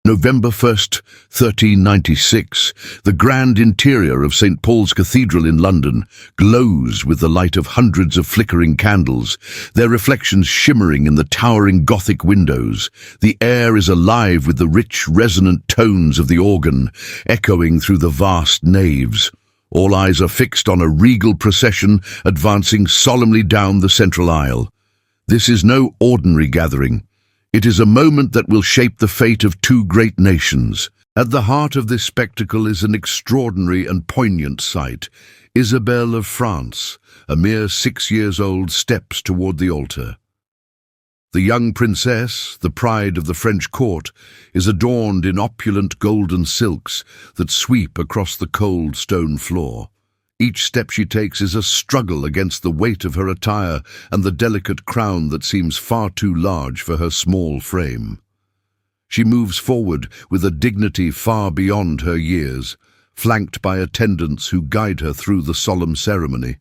November 1st, 1396, the grand interior of St. Paul's Cathedral in London glows with the light of hundreds of flickering candles, their reflections shimmering in the towering Gothic windows. The air is alive with the rich, resonant tones of the organ, echoing through the vast naves. All eyes are fixed on a regal procession advancing solemnly down the central aisle. This is no ordinary gathering. It is a moment that will shape the fate of two great nations. At the heart of this spectacle is an extraordinary and poignant sight. Isabel of France, a mere 6 years old, steps toward the altar. The young princess, the pride of the French court, is adorned in opulent golden silks that sweep across the cold stone floor. Each step she takes is a struggle against the weight of her attire and the delicate crown that seems far too large for her small frame. She moves forward with a dignity far beyond her years, flanked by attendants who guide her through the solemn ceremony.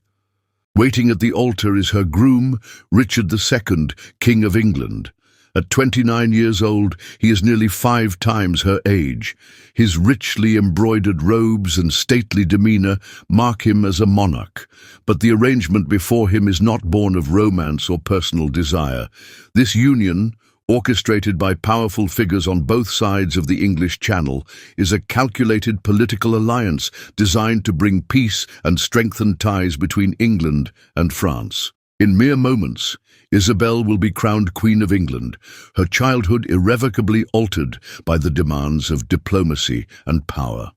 Waiting at the altar is her groom, Richard II, King of England. At 29 years old, he is nearly 5 times her age. His richly embroidered robes and stately demeanor mark him as a monarch, but the arrangement before him is not born of romance or personal desire. This union, orchestrated by powerful figures on both sides of the English Channel, is a calculated political alliance designed to bring peace and strengthen ties between England and France. In mere moments, Isabel will be crowned Queen of England, her childhood irrevocably altered by the demands of diplomacy and power.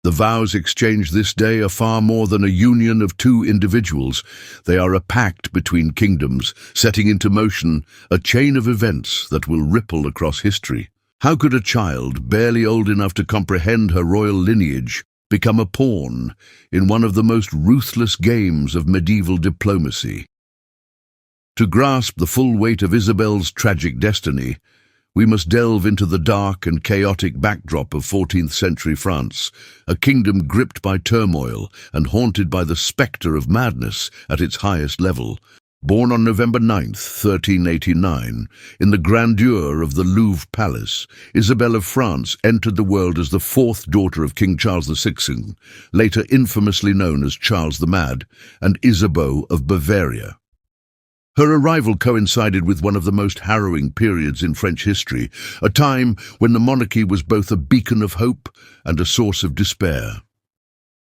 The vows exchanged this day are far more than a union of two individuals. They are a pact between kingdoms, setting into motion a chain of events that will ripple across history. How could a child, barely old enough to comprehend her royal lineage, become a pawn in one of the most ruthless games of medieval diplomacy? To grasp the full weight of Isabel's tragic destiny, we must delve into the dark and chaotic backdrop of 14th century France, a kingdom gripped by turmoil and haunted by the spectre of madness at its highest level. Born on November 9th, 1389, in the grandeur of the Louvre Palace, Isabel of France entered the world as the fourth daughter of King Charles VI, later infamously known as Charles the Mad, and Isabeau of Bavaria. Her arrival coincided with one of the most harrowing periods in French history, a time when the monarchy was both a beacon of hope and a source of despair.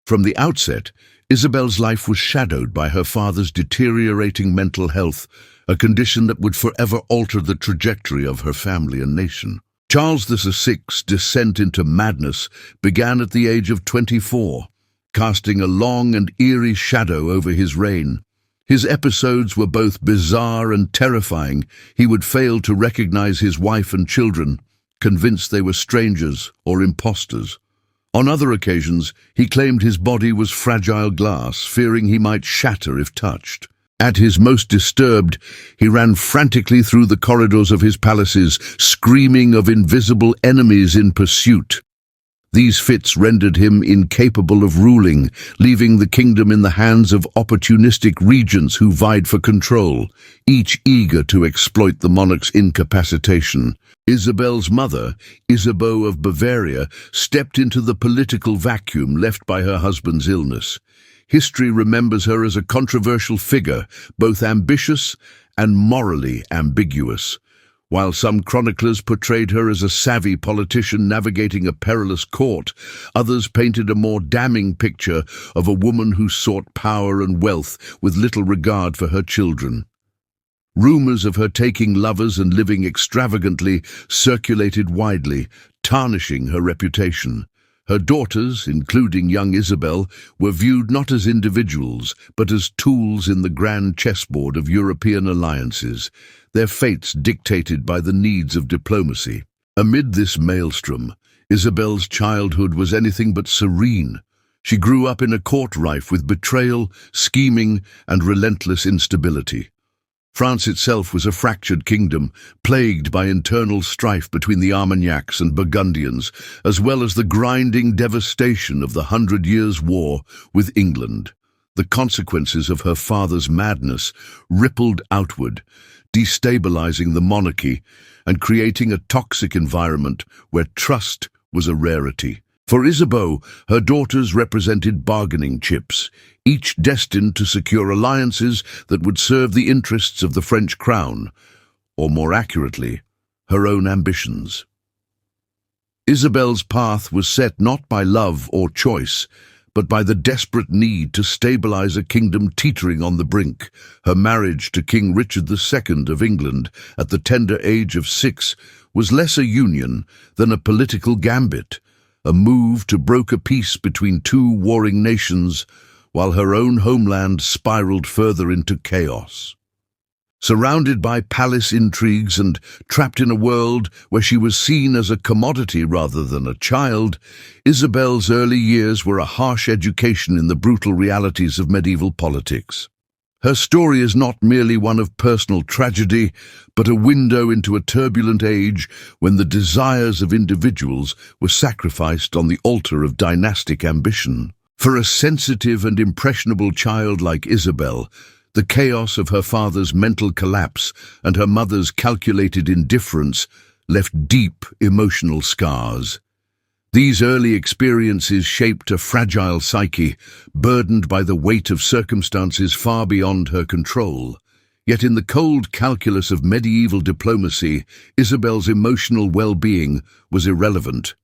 From the outset, Isabel's life was shadowed by her father's deteriorating mental health, a condition that would forever alter the trajectory of her family and nation. Charles VI's descent into madness began at the age of 24, casting a long and eerie shadow over his reign. His episodes were both bizarre and terrifying. He would fail to recognize his wife and children, convinced they were strangers or impostors. On other occasions, he claimed his body was fragile glass, fearing he might shatter if touched. At his most disturbed, he ran frantically through the corridors of his palaces, screaming of invisible enemies in pursuit. These fits rendered him incapable of ruling, leaving the kingdom in the hands of opportunistic regents who vied for control, each eager to exploit the monarch's incapacitation. Isabel's mother, Isabeau of Bavaria, stepped into the political vacuum left by her husband's illness. History remembers her as a controversial figure, both ambitious and morally ambiguous. While some chroniclers portrayed her as a savvy politician navigating a perilous court, others painted a more damning picture of a woman who sought power and wealth with little regard for her children. Rumors of her taking lovers and living extravagantly circulated widely, tarnishing her reputation. Her daughters, including young Isabel, were viewed not as individuals, but as tools in the grand chessboard of European alliances, their fates dictated by the needs of diplomacy. Amid this maelstrom, Isabel's childhood was anything but serene. She grew up in a court rife with betrayal, scheming, and relentless instability. France itself was a fractured kingdom, plagued by internal strife between the Armagnacs and Burgundians, as well as the grinding devastation of the 100 Years' War with England. The consequences of her father's madness rippled outward, destabilizing the monarchy and creating a toxic environment where trust was a rarity. For Isabeau, her daughters represented bargaining chips, each destined to secure alliances that would serve the interests of the French crown, or more accurately, her own ambitions. Isabel's path was set not by love or choice, but by the desperate need to stabilize a kingdom teetering on the brink. Her marriage to King Richard II of England at the tender age of 6 was less a union than a political gambit, a move to broker peace between two warring nations, while her own homeland spiraled further into chaos. Surrounded by palace intrigues and trapped in a world where she was seen as a commodity rather than a child, Isabel's early years were a harsh education in the brutal realities of medieval politics. Her story is not merely one of personal tragedy, but a window into a turbulent age when the desires of individuals were sacrificed on the altar of dynastic ambition. For a sensitive and impressionable child like Isabel, the chaos of her father's mental collapse and her mother's calculated indifference left deep emotional scars. These early experiences shaped a fragile psyche, burdened by the weight of circumstances far beyond her control. Yet in the cold calculus of medieval diplomacy, Isabel's emotional well-being was irrelevant.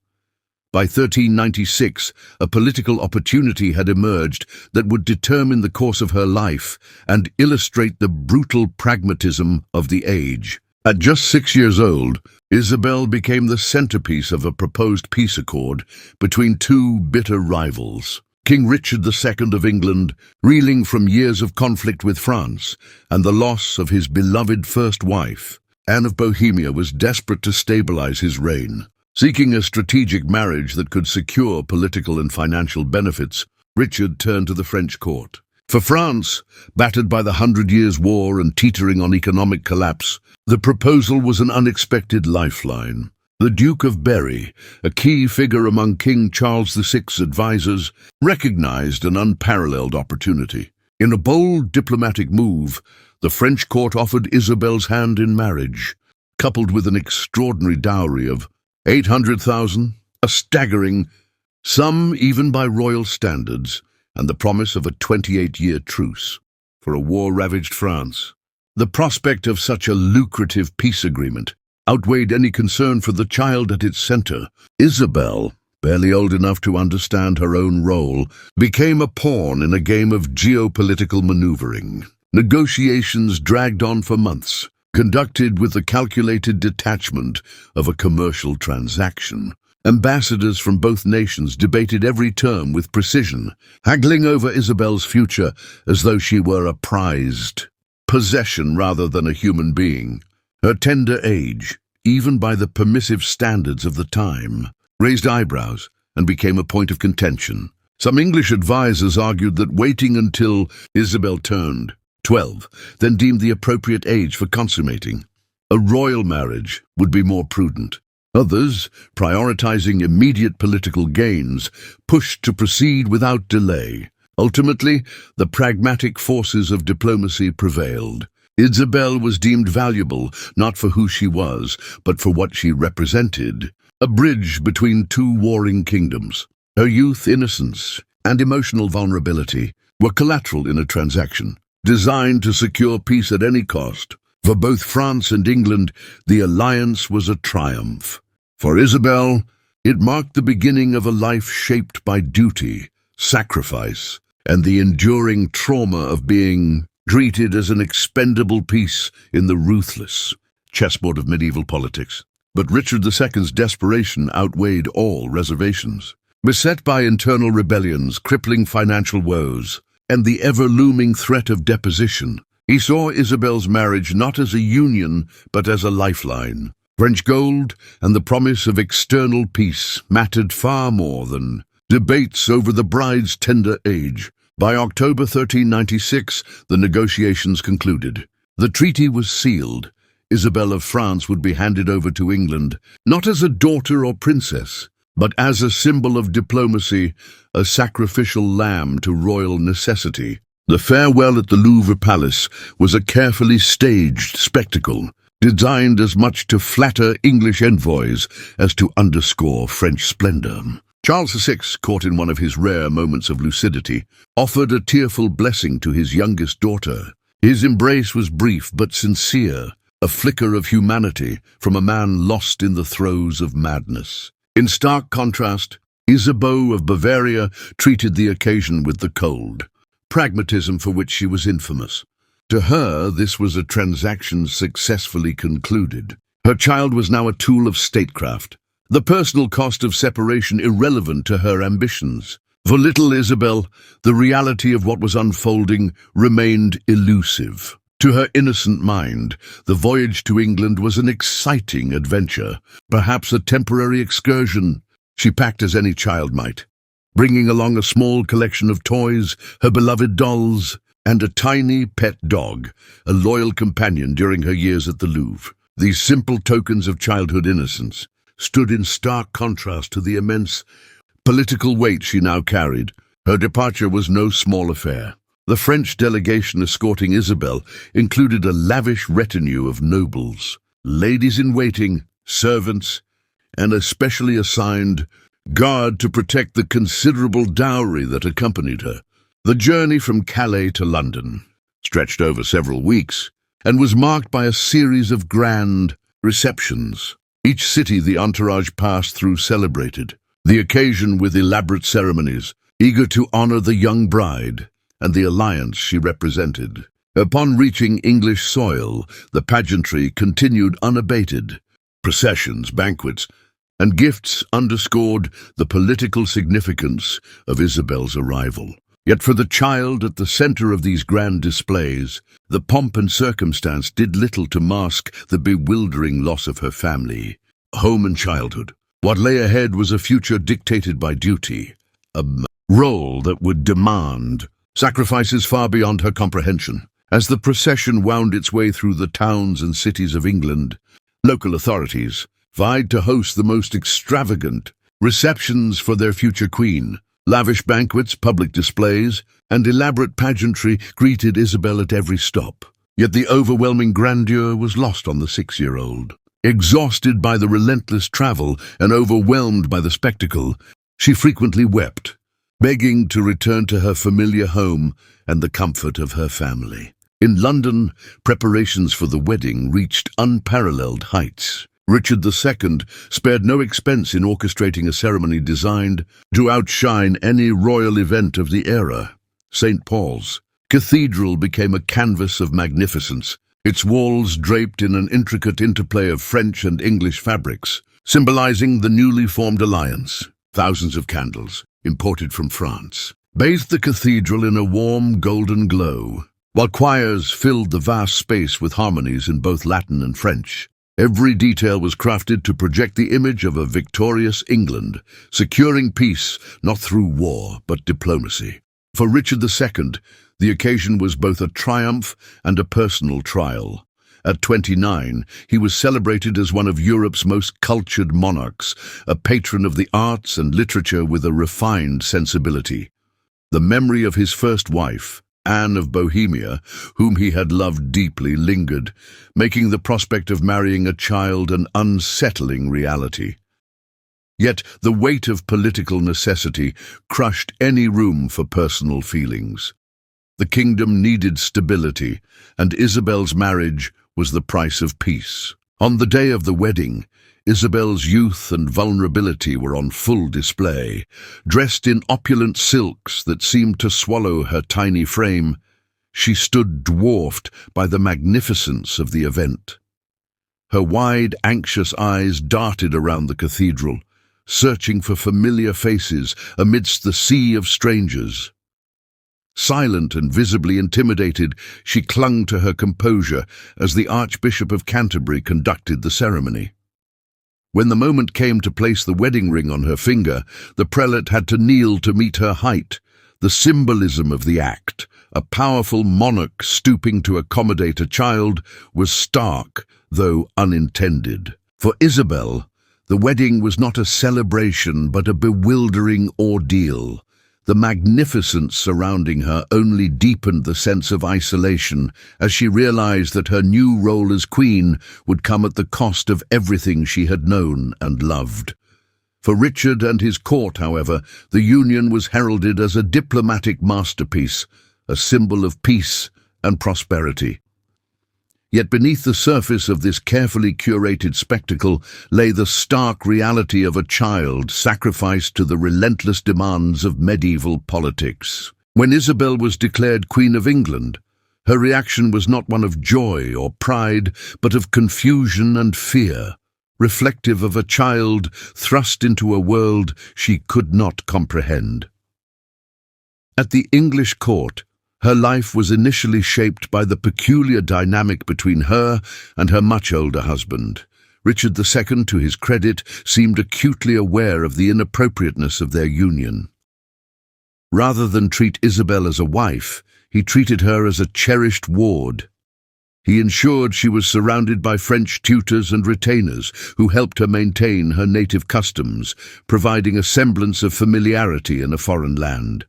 By 1396, a political opportunity had emerged that would determine the course of her life and illustrate the brutal pragmatism of the age. At just 6 years old, Isabel became the centerpiece of a proposed peace accord between two bitter rivals. King Richard II of England, reeling from years of conflict with France and the loss of his beloved first wife, Anne of Bohemia, was desperate to stabilize his reign. Seeking a strategic marriage that could secure political and financial benefits, Richard turned to the French court. For France, battered by the 100 Years' War and teetering on economic collapse, the proposal was an unexpected lifeline. The Duke of Berry, a key figure among King Charles VI's advisors, recognized an unparalleled opportunity. In a bold diplomatic move, the French court offered Isabel's hand in marriage, coupled with an extraordinary dowry of 800,000, a staggering sum even by royal standards, and the promise of a 28-year truce for a war-ravaged France. The prospect of such a lucrative peace agreement outweighed any concern for the child at its center. Isabel, barely old enough to understand her own role, became a pawn in a game of geopolitical maneuvering. Negotiations dragged on for months, conducted with the calculated detachment of a commercial transaction. Ambassadors from both nations debated every term with precision, haggling over Isabel's future as though she were a prized possession rather than a human being. Her tender age, even by the permissive standards of the time, raised eyebrows and became a point of contention. Some English advisers argued that waiting until Isabel turned 12, then deemed the appropriate age for consummating a royal marriage would be more prudent. Others, prioritizing immediate political gains, pushed to proceed without delay. Ultimately, the pragmatic forces of diplomacy prevailed. Isabel was deemed valuable not for who she was, but for what she represented, a bridge between two warring kingdoms. Her youth, innocence, and emotional vulnerability were collateral in a transaction designed to secure peace at any cost. For both France and England, the alliance was a triumph. For Isabel, it marked the beginning of a life shaped by duty, sacrifice, and the enduring trauma of being treated as an expendable piece in the ruthless chessboard of medieval politics. But Richard II's desperation outweighed all reservations. Beset by internal rebellions, crippling financial woes, and the ever-looming threat of deposition, he saw Isabel's marriage not as a union, but as a lifeline. French gold and the promise of external peace mattered far more than debates over the bride's tender age. By October 1396, the negotiations concluded. The treaty was sealed. Isabel of France would be handed over to England, not as a daughter or princess, but as a symbol of diplomacy, a sacrificial lamb to royal necessity. The farewell at the Louvre Palace was a carefully staged spectacle. designed as much to flatter English envoys as to underscore French splendor. Charles VI, caught in one of his rare moments of lucidity, offered a tearful blessing to his youngest daughter. His embrace was brief but sincere, a flicker of humanity from a man lost in the throes of madness. In stark contrast, Isabel of Bavaria treated the occasion with the cold pragmatism for which she was infamous. To her, this was a transaction successfully concluded. Her child was now a tool of statecraft, the personal cost of separation irrelevant to her ambitions. For little Isabel, the reality of what was unfolding remained elusive. To her innocent mind, the voyage to England was an exciting adventure, perhaps a temporary excursion. She packed as any child might, bringing along a small collection of toys, her beloved dolls, and a tiny pet dog, a loyal companion during her years at the Louvre. These simple tokens of childhood innocence stood in stark contrast to the immense political weight she now carried. Her departure was no small affair. The French delegation escorting Isabel included a lavish retinue of nobles, ladies-in-waiting, servants, and a specially assigned guard to protect the considerable dowry that accompanied her. The journey from Calais to London stretched over several weeks and was marked by a series of grand receptions. Each city the entourage passed through celebrated the occasion with elaborate ceremonies, eager to honor the young bride and the alliance she represented. Upon reaching English soil, the pageantry continued unabated. Processions, banquets, and gifts underscored the political significance of Isabel's arrival. Yet for the child at the center of these grand displays, the pomp and circumstance did little to mask the bewildering loss of her family, home and childhood. What lay ahead was a future dictated by duty, a role that would demand sacrifices far beyond her comprehension. As the procession wound its way through the towns and cities of England, local authorities vied to host the most extravagant receptions for their future queen. Lavish banquets, public displays, and elaborate pageantry greeted Isabel at every stop. Yet the overwhelming grandeur was lost on the 6-year-old. Exhausted by the relentless travel and overwhelmed by the spectacle, she frequently wept, begging to return to her familiar home and the comfort of her family. In London, preparations for the wedding reached unparalleled heights. Richard II spared no expense in orchestrating a ceremony designed to outshine any royal event of the era. St. Paul's Cathedral became a canvas of magnificence, its walls draped in an intricate interplay of French and English fabrics, symbolizing the newly formed alliance. Thousands of candles, imported from France, bathed the cathedral in a warm golden glow, while choirs filled the vast space with harmonies in both Latin and French. Every detail was crafted to project the image of a victorious England, securing peace not through war but diplomacy. For Richard II, the occasion was both a triumph and a personal trial. At 29, he was celebrated as one of Europe's most cultured monarchs, a patron of the arts and literature with a refined sensibility. The memory of his first wife, Anne of Bohemia, whom he had loved deeply, lingered, making the prospect of marrying a child an unsettling reality. Yet the weight of political necessity crushed any room for personal feelings. The kingdom needed stability, and Isabel's marriage was the price of peace. On the day of the wedding, Isabel's youth and vulnerability were on full display. Dressed in opulent silks that seemed to swallow her tiny frame, she stood dwarfed by the magnificence of the event. Her wide, anxious eyes darted around the cathedral, searching for familiar faces amidst the sea of strangers. Silent and visibly intimidated, she clung to her composure as the Archbishop of Canterbury conducted the ceremony. When the moment came to place the wedding ring on her finger, the prelate had to kneel to meet her height. The symbolism of the act, a powerful monarch stooping to accommodate a child, was stark, though unintended. For Isabel, the wedding was not a celebration but a bewildering ordeal. The magnificence surrounding her only deepened the sense of isolation as she realized that her new role as queen would come at the cost of everything she had known and loved. For Richard and his court, however, the union was heralded as a diplomatic masterpiece, a symbol of peace and prosperity. Yet beneath the surface of this carefully curated spectacle lay the stark reality of a child sacrificed to the relentless demands of medieval politics. When Isabel was declared Queen of England, her reaction was not one of joy or pride, but of confusion and fear, reflective of a child thrust into a world she could not comprehend. At the English court, her life was initially shaped by the peculiar dynamic between her and her much older husband. Richard II, to his credit, seemed acutely aware of the inappropriateness of their union. Rather than treat Isabel as a wife, he treated her as a cherished ward. He ensured she was surrounded by French tutors and retainers who helped her maintain her native customs, providing a semblance of familiarity in a foreign land.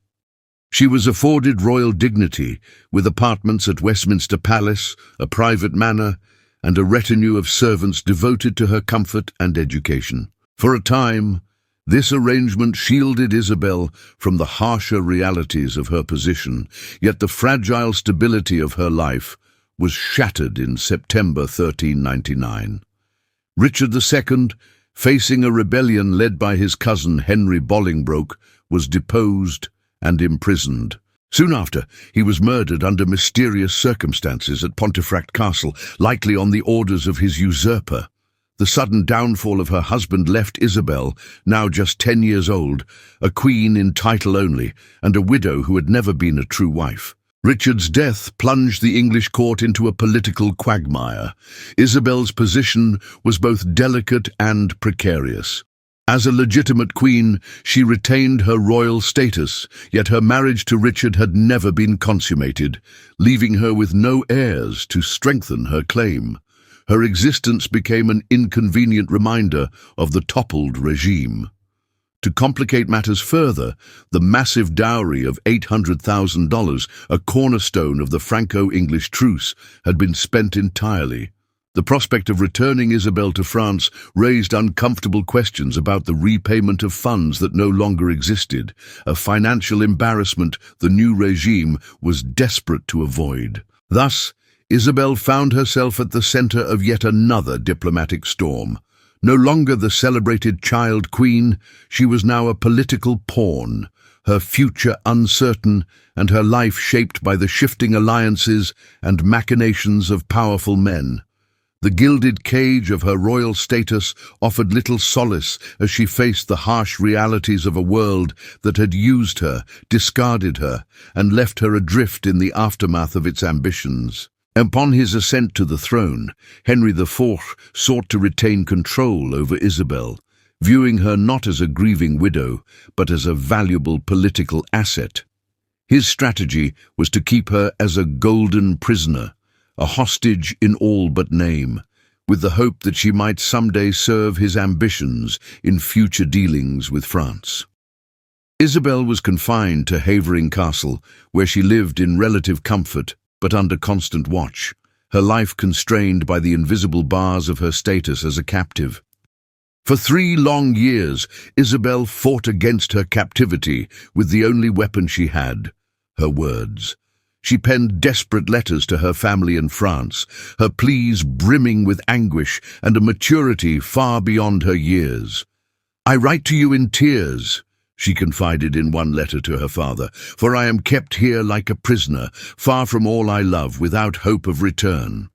She was afforded royal dignity, with apartments at Westminster Palace, a private manor, and a retinue of servants devoted to her comfort and education. For a time, this arrangement shielded Isabel from the harsher realities of her position, yet the fragile stability of her life was shattered in September 1399. Richard II, facing a rebellion led by his cousin Henry Bolingbroke, was deposed and imprisoned. Soon after, he was murdered under mysterious circumstances at Pontefract Castle, likely on the orders of his usurper. The sudden downfall of her husband left Isabel, now just 10 years old, a queen in title only, and a widow who had never been a true wife. Richard's death plunged the English court into a political quagmire. Isabel's position was both delicate and precarious. As a legitimate queen, she retained her royal status, yet her marriage to Richard had never been consummated, leaving her with no heirs to strengthen her claim. Her existence became an inconvenient reminder of the toppled regime. To complicate matters further, the massive dowry of $800,000, a cornerstone of the Franco-English truce, had been spent entirely. The prospect of returning Isabel to France raised uncomfortable questions about the repayment of funds that no longer existed, a financial embarrassment the new regime was desperate to avoid. Thus, Isabel found herself at the center of yet another diplomatic storm. No longer the celebrated child queen, she was now a political pawn, her future uncertain and her life shaped by the shifting alliances and machinations of powerful men. The gilded cage of her royal status offered little solace as she faced the harsh realities of a world that had used her, discarded her, and left her adrift in the aftermath of its ambitions. Upon his ascent to the throne, Henry IV sought to retain control over Isabel, viewing her not as a grieving widow, but as a valuable political asset. His strategy was to keep her as a golden prisoner, a hostage in all but name, with the hope that she might someday serve his ambitions in future dealings with France. Isabel was confined to Havering Castle, where she lived in relative comfort but under constant watch, her life constrained by the invisible bars of her status as a captive. For 3 long years, Isabel fought against her captivity with the only weapon she had, her words. She penned desperate letters to her family in France, her pleas brimming with anguish and a maturity far beyond her years. "I write to you in tears," she confided in one letter to her father, "for I am kept here like a prisoner, far from all I love, without hope of return."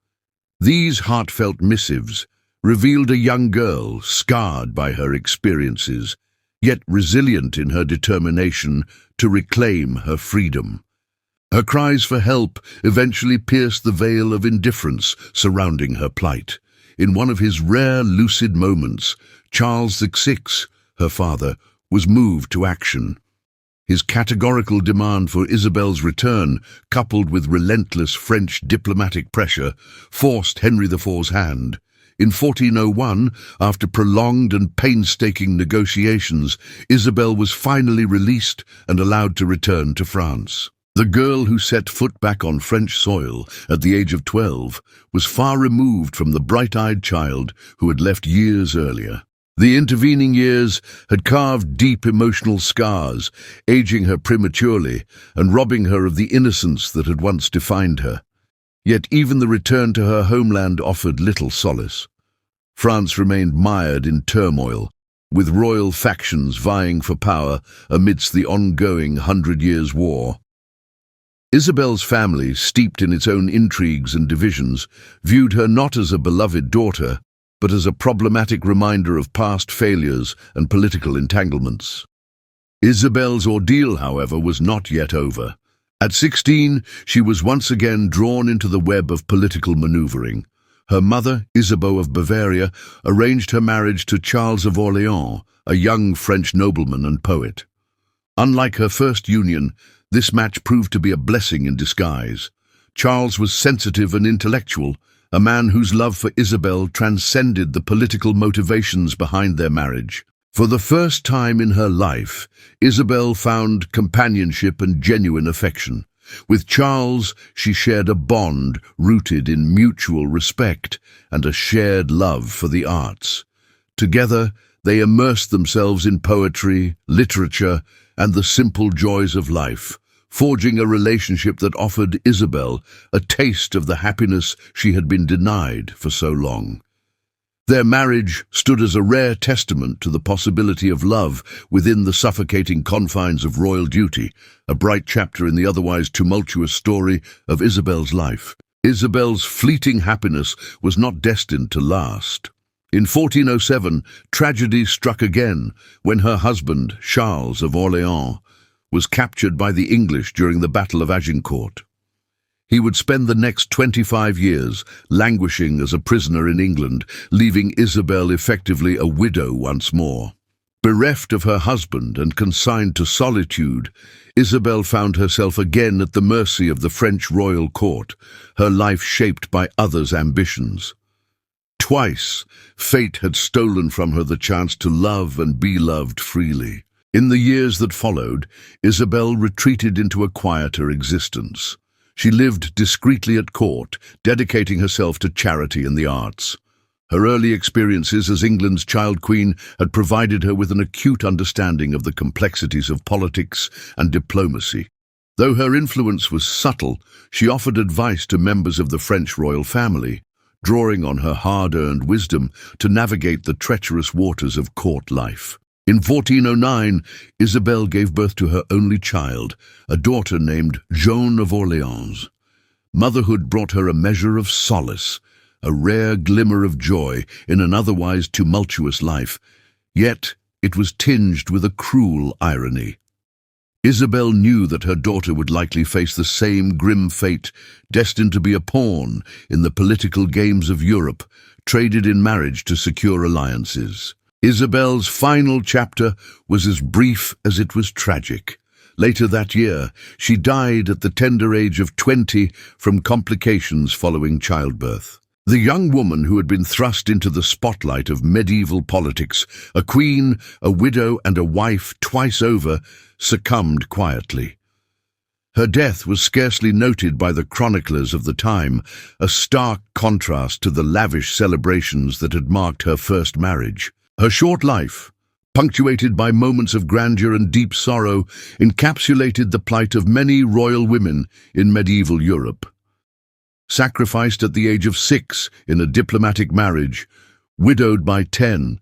These heartfelt missives revealed a young girl scarred by her experiences, yet resilient in her determination to reclaim her freedom. Her cries for help eventually pierced the veil of indifference surrounding her plight. In one of his rare lucid moments, Charles VI, her father, was moved to action. His categorical demand for Isabel's return, coupled with relentless French diplomatic pressure, forced Henry IV's hand. In 1401, after prolonged and painstaking negotiations, Isabel was finally released and allowed to return to France. The girl who set foot back on French soil at the age of 12 was far removed from the bright-eyed child who had left years earlier. The intervening years had carved deep emotional scars, aging her prematurely and robbing her of the innocence that had once defined her. Yet even the return to her homeland offered little solace. France remained mired in turmoil, with royal factions vying for power amidst the ongoing 100 Years' War. Isabel's family, steeped in its own intrigues and divisions, viewed her not as a beloved daughter, but as a problematic reminder of past failures and political entanglements. Isabel's ordeal, however, was not yet over. At 16, she was once again drawn into the web of political maneuvering. Her mother, Isabel of Bavaria, arranged her marriage to Charles of Orleans, a young French nobleman and poet. Unlike her first union, this match proved to be a blessing in disguise. Charles was sensitive and intellectual, a man whose love for Isabel transcended the political motivations behind their marriage. For the first time in her life, Isabel found companionship and genuine affection. With Charles, she shared a bond rooted in mutual respect and a shared love for the arts. Together, they immersed themselves in poetry, literature, and the simple joys of life, forging a relationship that offered Isabel a taste of the happiness she had been denied for so long. Their marriage stood as a rare testament to the possibility of love within the suffocating confines of royal duty, a bright chapter in the otherwise tumultuous story of Isabel's life. Isabel's fleeting happiness was not destined to last. In 1407, tragedy struck again when her husband, Charles of Orleans, was captured by the English during the Battle of Agincourt. He would spend the next 25 years languishing as a prisoner in England, leaving Isabel effectively a widow once more. Bereft of her husband and consigned to solitude, Isabel found herself again at the mercy of the French royal court, her life shaped by others' ambitions. Twice, fate had stolen from her the chance to love and be loved freely. In the years that followed, Isabel retreated into a quieter existence. She lived discreetly at court, dedicating herself to charity and the arts. Her early experiences as England's child queen had provided her with an acute understanding of the complexities of politics and diplomacy. Though her influence was subtle, she offered advice to members of the French royal family, drawing on her hard-earned wisdom to navigate the treacherous waters of court life. In 1409, Isabel gave birth to her only child, a daughter named Joan of Orleans. Motherhood brought her a measure of solace, a rare glimmer of joy in an otherwise tumultuous life, yet it was tinged with a cruel irony. Isabel knew that her daughter would likely face the same grim fate, destined to be a pawn in the political games of Europe, traded in marriage to secure alliances. Isabel's final chapter was as brief as it was tragic. Later that year, she died at the tender age of 20 from complications following childbirth. The young woman who had been thrust into the spotlight of medieval politics, a queen, a widow, and a wife twice over, succumbed quietly. Her death was scarcely noted by the chroniclers of the time, a stark contrast to the lavish celebrations that had marked her first marriage. Her short life, punctuated by moments of grandeur and deep sorrow, encapsulated the plight of many royal women in medieval Europe. Sacrificed at the age of 6 in a diplomatic marriage, widowed by 10,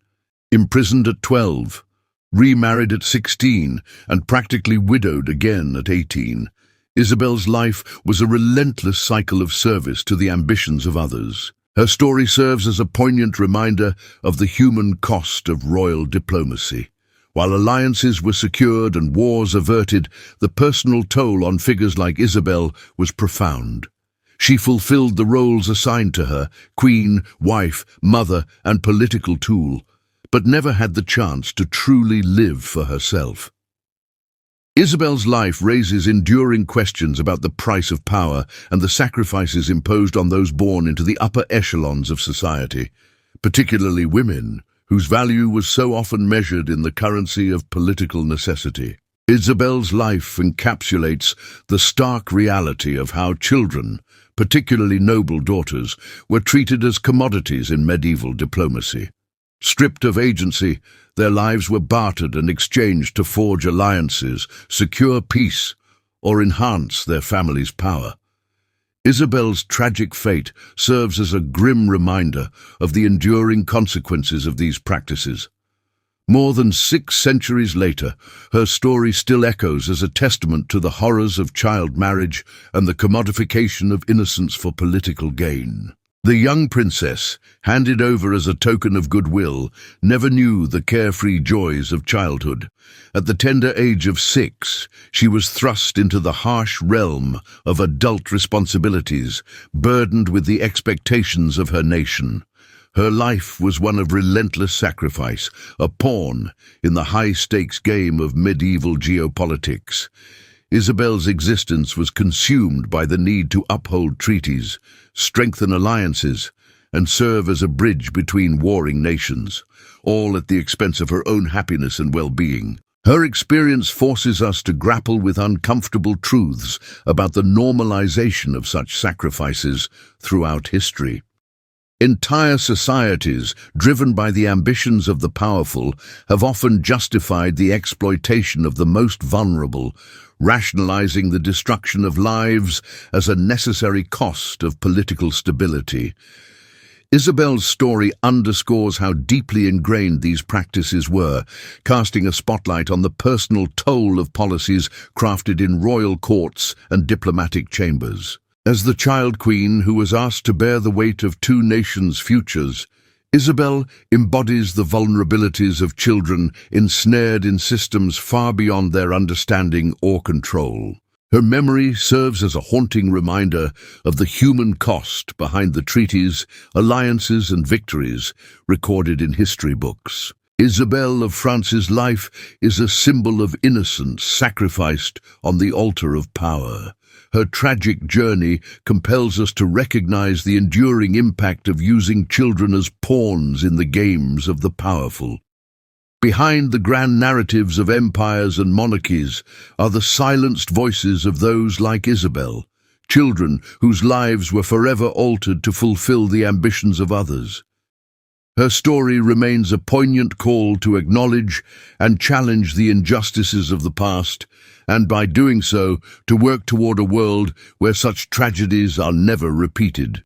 imprisoned at 12, remarried at 16, and practically widowed again at 18, Isabel's life was a relentless cycle of service to the ambitions of others. Her story serves as a poignant reminder of the human cost of royal diplomacy. While alliances were secured and wars averted, the personal toll on figures like Isabel was profound. She fulfilled the roles assigned to her, queen, wife, mother, and political tool, but never had the chance to truly live for herself. Isabel's life raises enduring questions about the price of power and the sacrifices imposed on those born into the upper echelons of society. particularly women, whose value was so often measured in the currency of political necessity. Isabel's life encapsulates the stark reality of how children, particularly noble daughters, were treated as commodities in medieval diplomacy. Stripped of agency, their lives were bartered and exchanged to forge alliances, secure peace, or enhance their family's power. Isabel's tragic fate serves as a grim reminder of the enduring consequences of these practices. More than 6 centuries later, her story still echoes as a testament to the horrors of child marriage and the commodification of innocence for political gain. The young princess, handed over as a token of goodwill, never knew the carefree joys of childhood. At the tender age of 6, she was thrust into the harsh realm of adult responsibilities, burdened with the expectations of her nation. Her life was one of relentless sacrifice, a pawn in the high-stakes game of medieval geopolitics. Isabel's existence was consumed by the need to uphold treaties, strengthen alliances, and serve as a bridge between warring nations, all at the expense of her own happiness and well-being. Her experience forces us to grapple with uncomfortable truths about the normalization of such sacrifices throughout history. Entire societies, driven by the ambitions of the powerful, have often justified the exploitation of the most vulnerable, rationalizing the destruction of lives as a necessary cost of political stability. Isabel's story underscores how deeply ingrained these practices were, casting a spotlight on the personal toll of policies crafted in royal courts and diplomatic chambers. As the child queen who was asked to bear the weight of 2 nations' futures, Isabel embodies the vulnerabilities of children ensnared in systems far beyond their understanding or control. Her memory serves as a haunting reminder of the human cost behind the treaties, alliances, and victories recorded in history books. Isabel of France's life is a symbol of innocence sacrificed on the altar of power. Her tragic journey compels us to recognize the enduring impact of using children as pawns in the games of the powerful. Behind the grand narratives of empires and monarchies are the silenced voices of those like Isabel, children whose lives were forever altered to fulfill the ambitions of others. Her story remains a poignant call to acknowledge and challenge the injustices of the past, and by doing so, to work toward a world where such tragedies are never repeated.